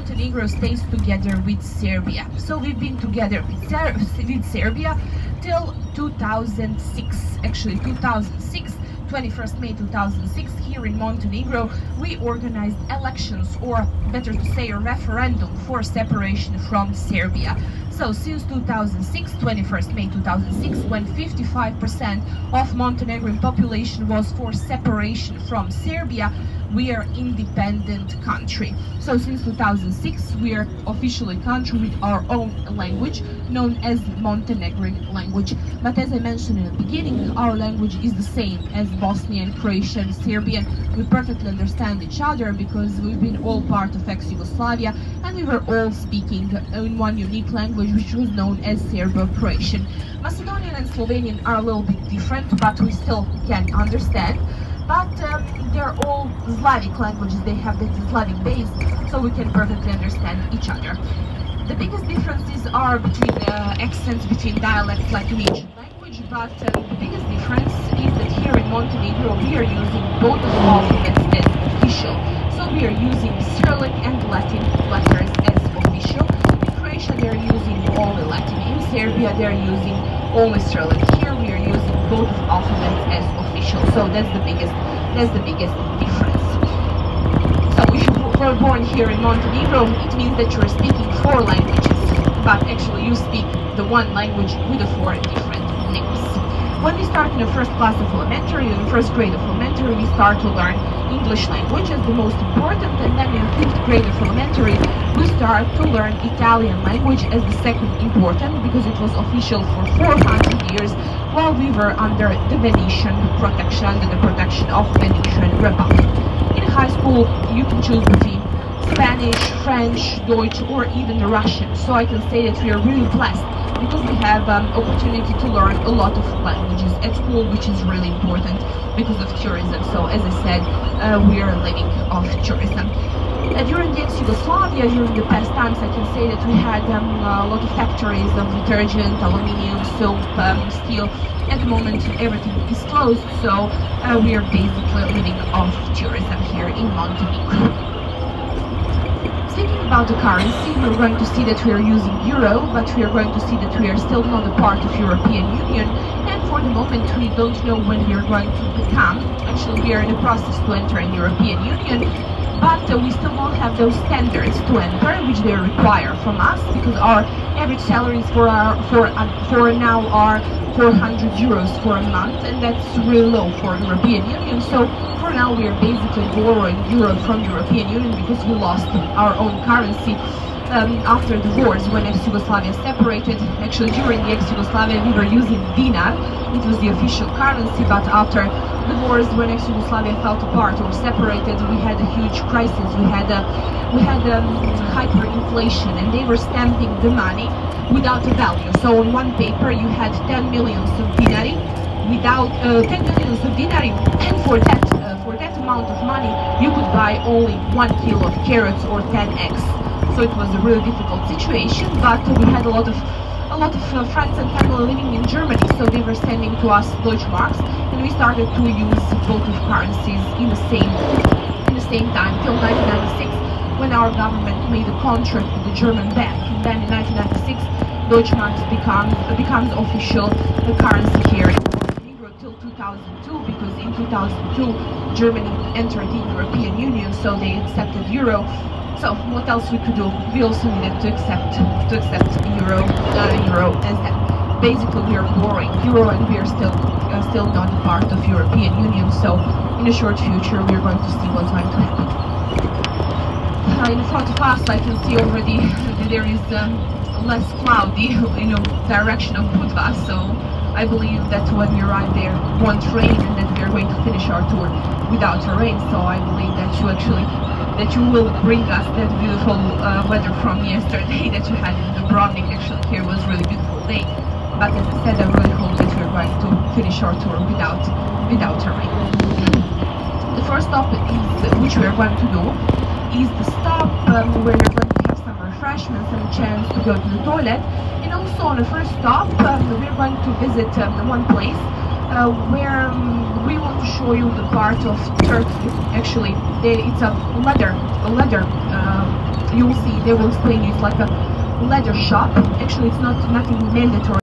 Montenegro stays together with Serbia. So we've been together with Serbia till 2006, actually 2006. 21st May 2006, here in Montenegro, we organized elections, or better to say a referendum for separation from Serbia. So since 2006, 21st May 2006, when 55% of Montenegrin population was for separation from Serbia, we are independent country. So since 2006, we are officially country with our own language, known as Montenegrin language. But as I mentioned in the beginning, our language is the same as Bosnian, Croatian, Serbian. We perfectly understand each other because we've been all part of ex-Yugoslavia, and we were all speaking in one unique language which was known as Serbo-Croatian. Macedonian and Slovenian are a little bit different, but we still can understand. But they're all Slavic languages, they have that Slavic base, so we can perfectly understand each other. The biggest differences are between accents, between dialects like in each language, but the biggest difference is that here in Montenegro we are using both of the alphabets as official. So we are using Cyrillic and Latin letters as official. In Croatia they are using only Latin. In Serbia they are using only Cyrillic. Here we are using both alphabets as official. So that's the biggest difference. So if you were born here in Montenegro, it means that you are speaking 4 languages, but actually you speak the one language with the 4 different names. When we start in the first class of elementary, in the first grade of elementary, we start to learn English language as the most important, and then in the 5th grade of elementary, we start to learn Italian language as the second important, because it was official for 400 years while we were under the Venetian protection, under the protection of Venetian Republic. In high school, you can choose between Spanish, French, Deutsch, or even Russian. So I can say that we are really blessed because we have opportunity to learn a lot of languages at school, which is really important because of tourism. So as I said, we are living off tourism. During the ex-Yugoslavia, during the past times, I can say that we had a lot of factories of detergent, aluminium, soap, steel. At the moment, everything is closed, so we are basically living off tourism here in Montenegro. Speaking about the currency, we're going to see that we are using euro, but we are going to see that we are still not a part of European Union, and for the moment we don't know when we are going to become. Actually, we are in the process to enter in European Union, but we still don't have those standards to enter, which they require from us, because our average salaries for now are 400 euros for a month, and that's really low for European Union. So for now we are basically borrowing euro from European Union because we lost our own currency after the wars when ex-Yugoslavia separated. Actually, during the ex-Yugoslavia we were using dinar, it was the official currency, but after the wars when ex-Yugoslavia fell apart or separated, we had a huge crisis. We had hyperinflation, and they were stamping the money without a value. So on one paper you had 10 millions of dinari, without 10 millions of dinari, and for that amount of money you could buy only 1 kilo of carrots or 10 eggs. So it was a really difficult situation, but we had a lot of friends and family living in Germany, so they were sending to us Deutschmarks, and we started to use both of currencies in the same time till 1996, when our government made a contract with the German bank. And then in 1996, Deutschmarks becomes official currency here in Montenegro till 2002, because in 2002 Germany entered the European Union, so they accepted euro. So what else we could do? We also needed to accept euro as that. Basically, we are borrowing euro, and we are still not a part of European Union. So in the short future, we are going to see what's going to happen. In front of us, I can see already that there is less cloudy, direction of Budva. So I believe that when we arrive there, it won't rain, and that we are going to finish our tour without a rain. So I believe that you will bring us that beautiful weather from yesterday that you had in Dubrovnik. Actually, here was a really beautiful day. But as I said, I really hope that we're going to finish our tour without a rain. The first stop which we are going to do is the stop where we're going to have some refreshments and a chance to go to the toilet. And also on the first stop, we're going to visit one place where we want to show you the part of Turkey. Actually, it's a leather you will see, they will explain you, it's like a leather shop. Actually, it's not nothing mandatory.